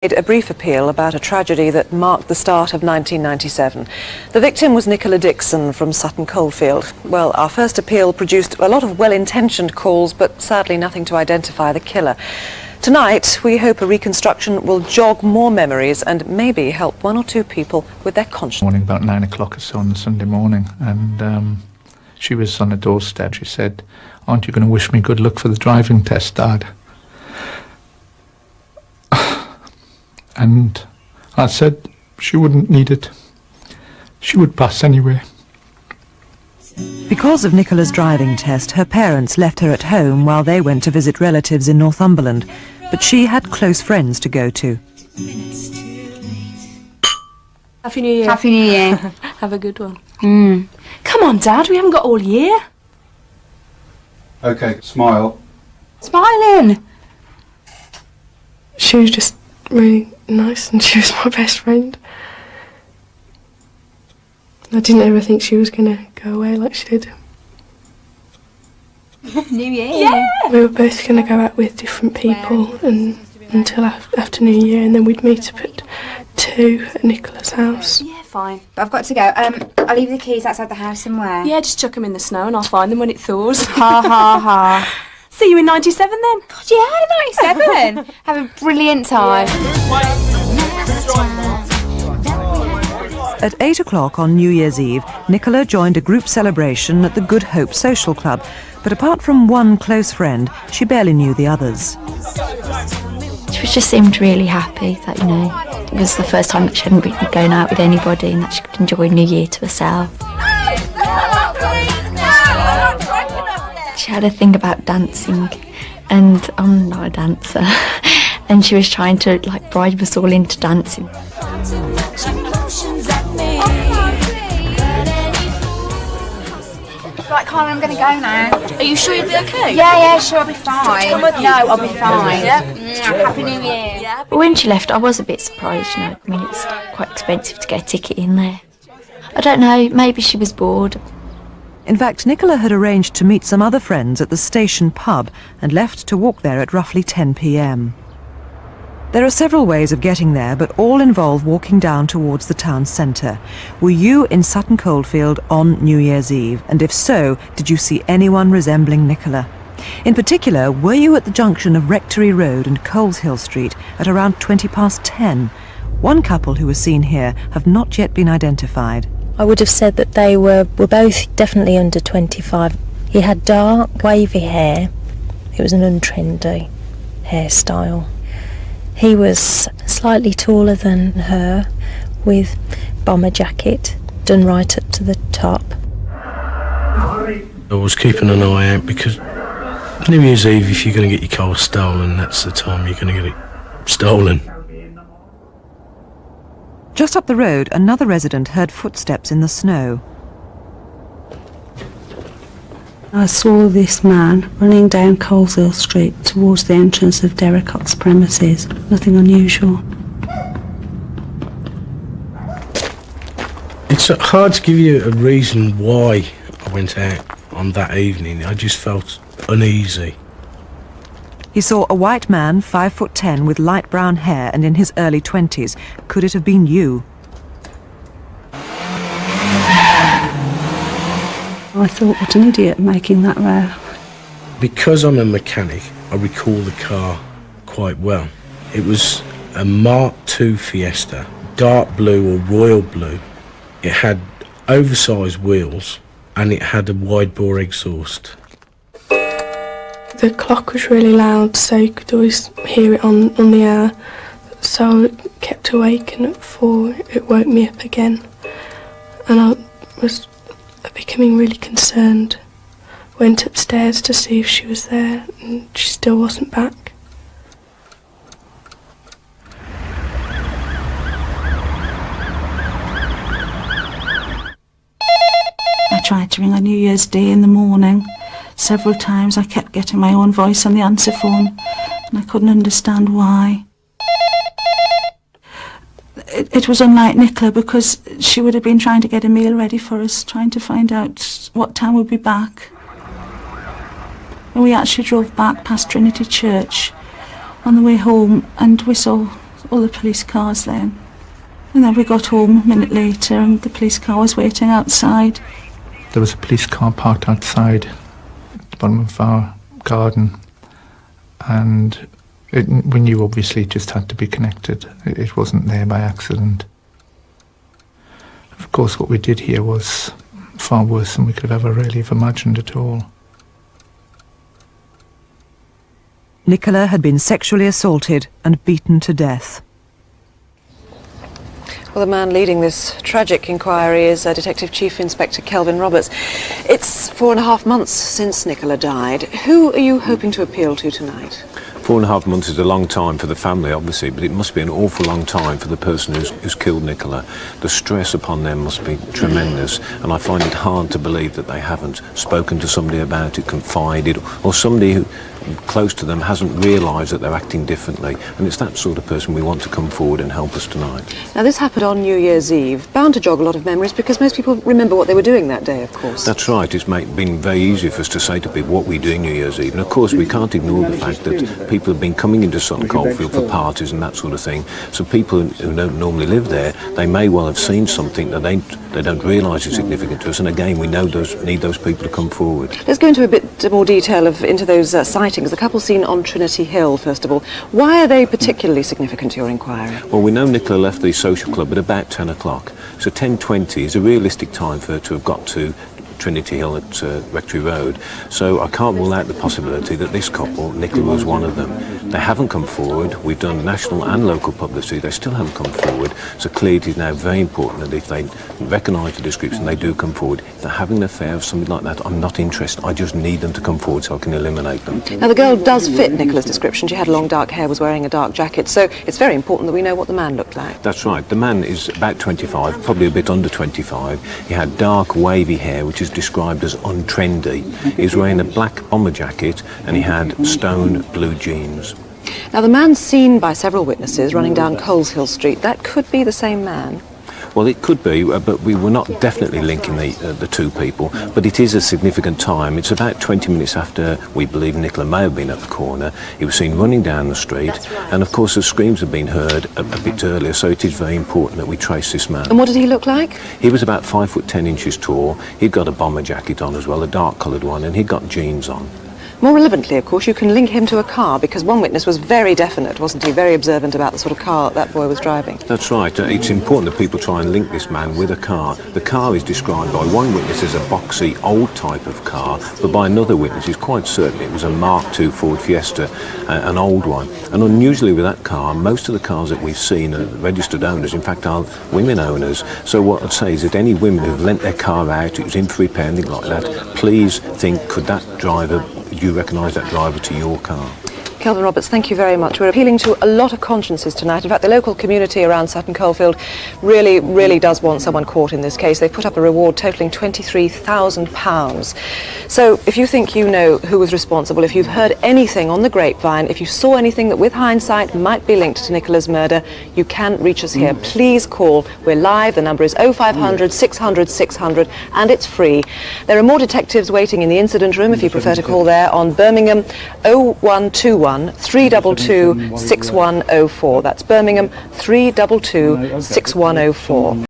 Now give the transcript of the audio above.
Made a brief appeal about a tragedy that marked the start of 1997. The victim was Nicola Dixon from Sutton Coldfield. Well, our first appeal produced a lot of well-intentioned calls, but sadly nothing to identify the killer. Tonight, we hope a reconstruction will jog more memories and maybe help one or two people with their conscience. Morning, about 9 o'clock or so on Sunday morning, and she was on a doorstep. She said, "Aren't you going to wish me good luck for the driving test, Dad?" And I said she wouldn't need it. She would pass anyway. Because of Nicola's driving test, her parents left her at home while they went to visit relatives in Northumberland. But she had close friends to go to. Happy New Year. Happy New Year. Have a good one. Come on, Dad, we haven't got all year. Okay, smile. Smiling. She was just really nice and she was my best friend. I didn't ever think she was going to go away like she did. New Year. Yeah! We were both going to go out with different people until after New Year, and then we'd meet up at 2 at Nicola's house. Yeah, fine. But I've got to go. I'll leave the keys outside the house somewhere. Yeah, just chuck them in the snow and I'll find them when it thaws. Ha ha ha. See you in 97 then. God, yeah, 97. Have a brilliant time. At 8 o'clock on New Year's Eve, Nicola joined a group celebration at the Good Hope Social Club. But apart from one close friend, she barely knew the others. She just seemed really happy that, you know, it was the first time that she hadn't been going out with anybody and that she could enjoy New Year to herself. She had a thing about dancing, and I'm not a dancer, and she was trying to like bribe us all into dancing. Right, Carla, I'm going to go now. Are you sure you'll be okay? Yeah, sure, I'll be fine. come with you? No, I'll be fine. Yeah. Happy New Year. Yeah. But when she left, I was a bit surprised, you know. I mean, it's quite expensive to get a ticket in there. I don't know, maybe she was bored. In fact, Nicola had arranged to meet some other friends at the station pub and left to walk there at roughly 10 p.m. There are several ways of getting there, but all involve walking down towards the town centre. Were you in Sutton Coldfield on New Year's Eve? And if so, did you see anyone resembling Nicola? In particular, were you at the junction of Rectory Road and Coleshill Street at around 10:20? One couple who was seen here have not yet been identified. I would have said that they were both definitely under 25. He had dark, wavy hair. It was an untrendy hairstyle. He was slightly taller than her, with bomber jacket done right up to the top. I was keeping an eye out because New Year's Eve, if you're going to get your car stolen, that's the time you're going to get it stolen. Just up the road, another resident heard footsteps in the snow. I saw this man running down Coleshill Street towards the entrance of Derricott's premises. Nothing unusual. It's hard to give you a reason why I went out on that evening. I just felt uneasy. He saw a white man, 5'10", with light brown hair and in his early 20s. Could it have been you? I thought, what an idiot making that row. Because I'm a mechanic, I recall the car quite well. It was a Mark II Fiesta, dark blue or royal blue. It had oversized wheels and it had a wide bore exhaust. The clock was really loud, so you could always hear it on the hour. So I kept awake, and at 4 it woke me up again. And I was becoming really concerned. Went upstairs to see if she was there, and she still wasn't back. I tried to ring on New Year's Day in the morning. Several times I kept getting my own voice on the answer phone, and I couldn't understand why. It was unlike Nicola because she would have been trying to get a meal ready for us, trying to find out what time we'd be back. And we actually drove back past Trinity Church on the way home, and we saw all the police cars then. And then we got home a minute later and the police car was waiting outside. There was a police car parked outside at the bottom of our garden, and we knew obviously it just had to be connected. It wasn't there by accident. Of course, what we did here was far worse than we could have ever really have imagined at all. Nicola had been sexually assaulted and beaten to death. Well, the man leading this tragic inquiry is Detective Chief Inspector Kelvin Roberts. It's 4.5 months since Nicola died. Who are you hoping to appeal to tonight? 4.5 months is a long time for the family, obviously, but it must be an awful long time for the person who's killed Nicola. The stress upon them must be tremendous, and I find it hard to believe that they haven't spoken to somebody about it, confided, or somebody who close to them hasn't realised that they're acting differently, and it's that sort of person we want to come forward and help us tonight. Now, this happened on New Year's Eve, bound to jog a lot of memories because most people remember what they were doing that day, of course. That's right. It's been very easy for us to say to people what we do New Year's Eve, and of course we can't ignore the fact that people have been coming into Sutton Coldfield for parties and that sort of thing, so people who don't normally live there, they may well have seen something that they don't realise is significant to us, and again we need those people to come forward. Let's go into a bit more detail into those sightings. The couple seen on Trinity Hill, first of all. Why are they particularly significant to your inquiry? Well, we know Nicola left the social club at about 10 o'clock, so 10:20 is a realistic time for her to have got to Trinity Hill at Rectory Road, so I can't rule out the possibility that this couple, Nicola was one of them. They haven't come forward. We've done national and local publicity. They still haven't come forward, so clearly it is now very important that if they recognise the description, they do come forward. If they're having an affair or something like that, I'm not interested. I just need them to come forward so I can eliminate them. Now, the girl does fit Nicola's description. She had long dark hair, was wearing a dark jacket, so it's very important that we know what the man looked like. That's right. The man is about 25, probably a bit under 25. He had dark, wavy hair, which is described as untrendy. He was wearing a black bomber jacket and he had stone blue jeans. Now, the man seen by several witnesses running down Coleshill Street, that could be the same man. Well, it could be, but we were not definitely linking the two people, but it is a significant time. It's about 20 minutes after we believe Nicola may have been at the corner. He was seen running down the street, and of course the screams have been heard a bit earlier, so it is very important that we trace this man. And what did he look like? He was about 5 foot 10 inches tall. He'd got a bomber jacket on as well, a dark coloured one, and he'd got jeans on. More relevantly, of course, you can link him to a car, because one witness was very definite, wasn't he? Very observant about the sort of car that boy was driving. That's right. It's important that people try and link this man with a car. The car is described by one witness as a boxy, old type of car, but by another witness is quite certain it was a Mark II Ford Fiesta, an old one. And unusually with that car, most of the cars that we've seen are registered owners, in fact, are women owners. So what I'd say is that any women who've lent their car out, it was in for repair, anything like that, please think, could that driver, you recognise that driver to your car? Kelvin Roberts, thank you very much. We're appealing to a lot of consciences tonight. In fact, the local community around Sutton Coldfield really does want someone caught in this case. They've put up a reward totalling £23,000. So if you think you know who was responsible, if you've heard anything on the grapevine, if you saw anything that with hindsight might be linked to Nicola's murder, you can reach us here. Please call. We're live. The number is 0500 600 600 and it's free. There are more detectives waiting in the incident room if you prefer to call there on Birmingham 0121 322 6104. That's Birmingham 322 6104.